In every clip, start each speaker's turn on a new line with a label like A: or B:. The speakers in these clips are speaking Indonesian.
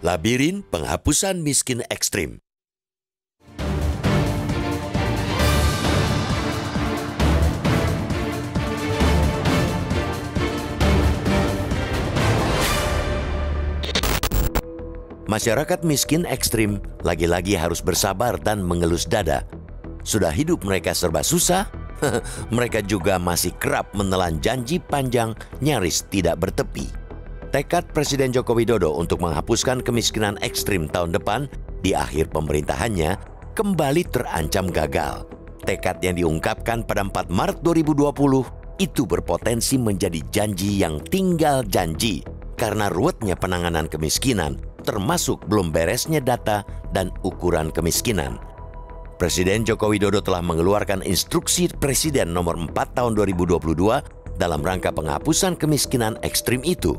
A: Labirin penghapusan miskin ekstrim. Masyarakat miskin ekstrim lagi-lagi harus bersabar dan mengelus dada. Sudah hidup mereka serba susah, mereka juga masih kerap menelan janji panjang nyaris tidak bertepi. Tekad Presiden Joko Widodo untuk menghapuskan kemiskinan ekstrim tahun depan di akhir pemerintahannya kembali terancam gagal. Tekad yang diungkapkan pada 4 Maret 2020 itu berpotensi menjadi janji yang tinggal janji karena ruwetnya penanganan kemiskinan, termasuk belum beresnya data dan ukuran kemiskinan. Presiden Joko Widodo telah mengeluarkan instruksi Presiden nomor 4 tahun 2022 dalam rangka penghapusan kemiskinan ekstrim itu.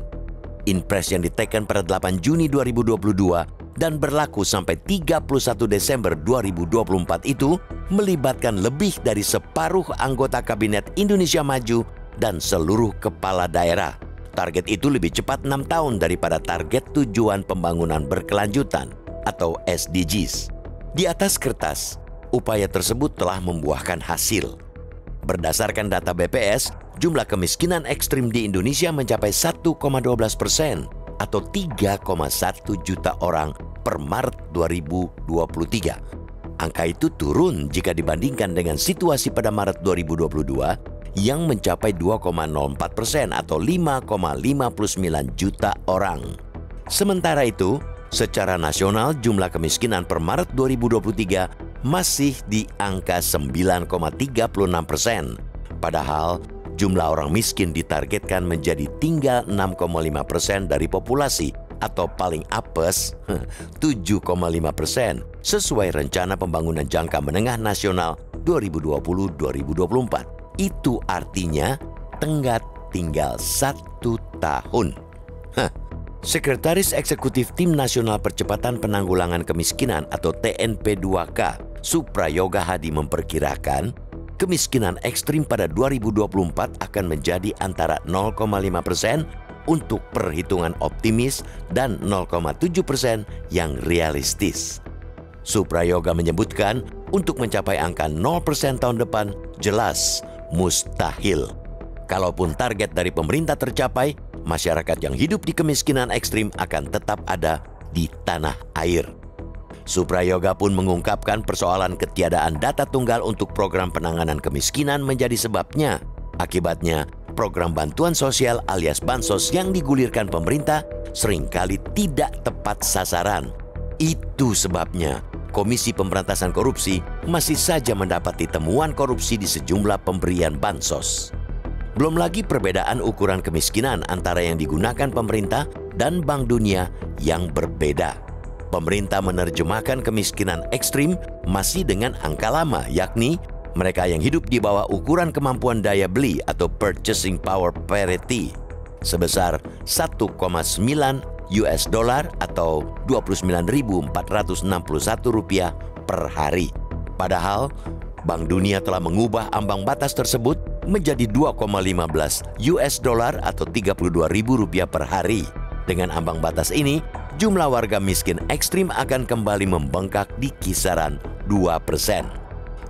A: Inpres yang diteken pada 8 Juni 2022 dan berlaku sampai 31 Desember 2024 itu melibatkan lebih dari separuh anggota Kabinet Indonesia Maju dan seluruh kepala daerah. Target itu lebih cepat 6 tahun daripada target tujuan pembangunan berkelanjutan atau SDGs. Di atas kertas, upaya tersebut telah membuahkan hasil. Berdasarkan data BPS, jumlah kemiskinan ekstrim di Indonesia mencapai 1,12% atau 3,1 juta orang per Maret 2023. Angka itu turun jika dibandingkan dengan situasi pada Maret 2022 yang mencapai 2,04% atau 5,59 juta orang. Sementara itu, secara nasional jumlah kemiskinan per Maret 2023 masih di angka 9,36%. Padahal jumlah orang miskin ditargetkan menjadi tinggal 6,5% dari populasi atau paling apes 7,5% sesuai Rencana Pembangunan Jangka Menengah Nasional 2020-2024. Itu artinya tenggat tinggal 1 tahun. Sekretaris Eksekutif Tim Nasional Percepatan Penanggulangan Kemiskinan atau TNP2K, Suprayoga Hadi memperkirakan kemiskinan ekstrim pada 2024 akan menjadi antara 0,5% untuk perhitungan optimis dan 0,7% yang realistis. Suprayoga menyebutkan untuk mencapai angka 0% tahun depan jelas mustahil. Kalaupun target dari pemerintah tercapai, masyarakat yang hidup di kemiskinan ekstrim akan tetap ada di tanah air. Suprayoga pun mengungkapkan persoalan ketiadaan data tunggal untuk program penanganan kemiskinan menjadi sebabnya. Akibatnya, program bantuan sosial alias bansos yang digulirkan pemerintah seringkali tidak tepat sasaran. Itu sebabnya Komisi Pemberantasan Korupsi masih saja mendapati temuan korupsi di sejumlah pemberian bansos. Belum lagi perbedaan ukuran kemiskinan antara yang digunakan pemerintah dan Bank Dunia yang berbeda. Pemerintah menerjemahkan kemiskinan ekstrim masih dengan angka lama, yakni mereka yang hidup di bawah ukuran kemampuan daya beli atau purchasing power parity sebesar 1,9 US dollar atau 29.461 rupiah per hari. Padahal Bank Dunia telah mengubah ambang batas tersebut menjadi 2,15 US dollar atau 32.000 rupiah per hari. Dengan ambang batas ini, jumlah warga miskin ekstrim akan kembali membengkak di kisaran 2%.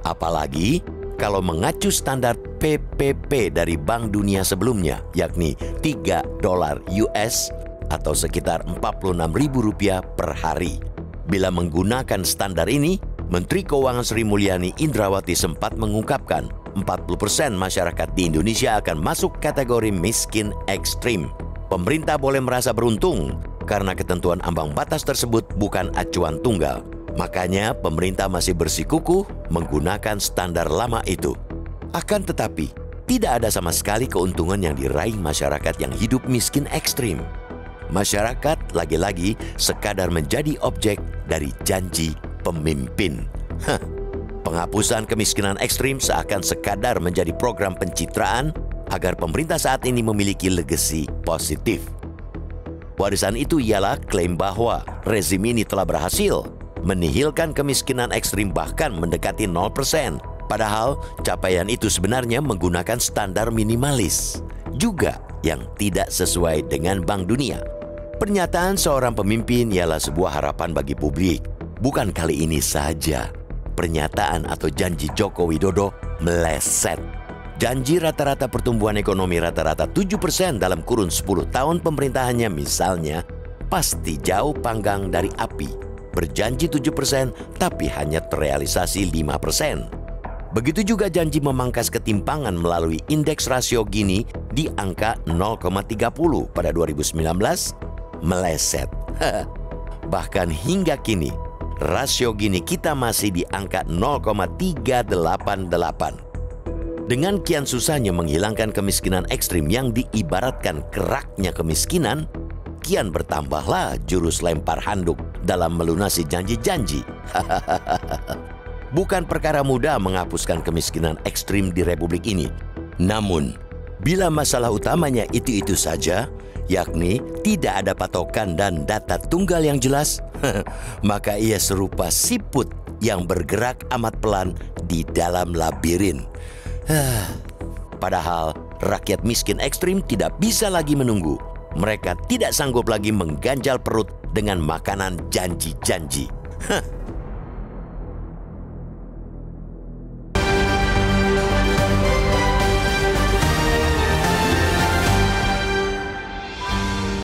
A: Apalagi kalau mengacu standar PPP dari Bank Dunia sebelumnya, yakni 3 dolar US atau sekitar 46.000 rupiah per hari. Bila menggunakan standar ini, Menteri Keuangan Sri Mulyani Indrawati sempat mengungkapkan 40% masyarakat di Indonesia akan masuk kategori miskin ekstrim. Pemerintah boleh merasa beruntung karena ketentuan ambang batas tersebut bukan acuan tunggal. Makanya pemerintah masih bersikukuh menggunakan standar lama itu. Akan tetapi, tidak ada sama sekali keuntungan yang diraih masyarakat yang hidup miskin ekstrim. Masyarakat lagi-lagi sekadar menjadi objek dari janji pemimpin. Penghapusan kemiskinan ekstrim seakan sekadar menjadi program pencitraan agar pemerintah saat ini memiliki legasi positif. Warisan itu ialah klaim bahwa rezim ini telah berhasil menihilkan kemiskinan ekstrim bahkan mendekati 0%. Padahal capaian itu sebenarnya menggunakan standar minimalis, juga yang tidak sesuai dengan Bank Dunia. Pernyataan seorang pemimpin ialah sebuah harapan bagi publik. Bukan kali ini saja. Pernyataan atau janji Joko Widodo meleset. Janji rata-rata pertumbuhan ekonomi rata-rata 7% dalam kurun 10 tahun pemerintahannya misalnya, pasti jauh panggang dari api. Berjanji 7% tapi hanya terrealisasi 5%. Begitu juga janji memangkas ketimpangan melalui indeks rasio Gini di angka 0,30 pada 2019 meleset. Bahkan hingga kini, rasio Gini kita masih di angka 0,388. Dengan kian susahnya menghilangkan kemiskinan ekstrim yang diibaratkan keraknya kemiskinan, kian bertambahlah jurus lempar handuk dalam melunasi janji-janji. Bukan perkara mudah menghapuskan kemiskinan ekstrim di Republik ini. Namun, bila masalah utamanya itu-itu saja, yakni tidak ada patokan dan data tunggal yang jelas, maka ia serupa siput yang bergerak amat pelan di dalam labirin. Padahal rakyat miskin ekstrim tidak bisa lagi menunggu. Mereka tidak sanggup lagi mengganjal perut dengan makanan janji-janji.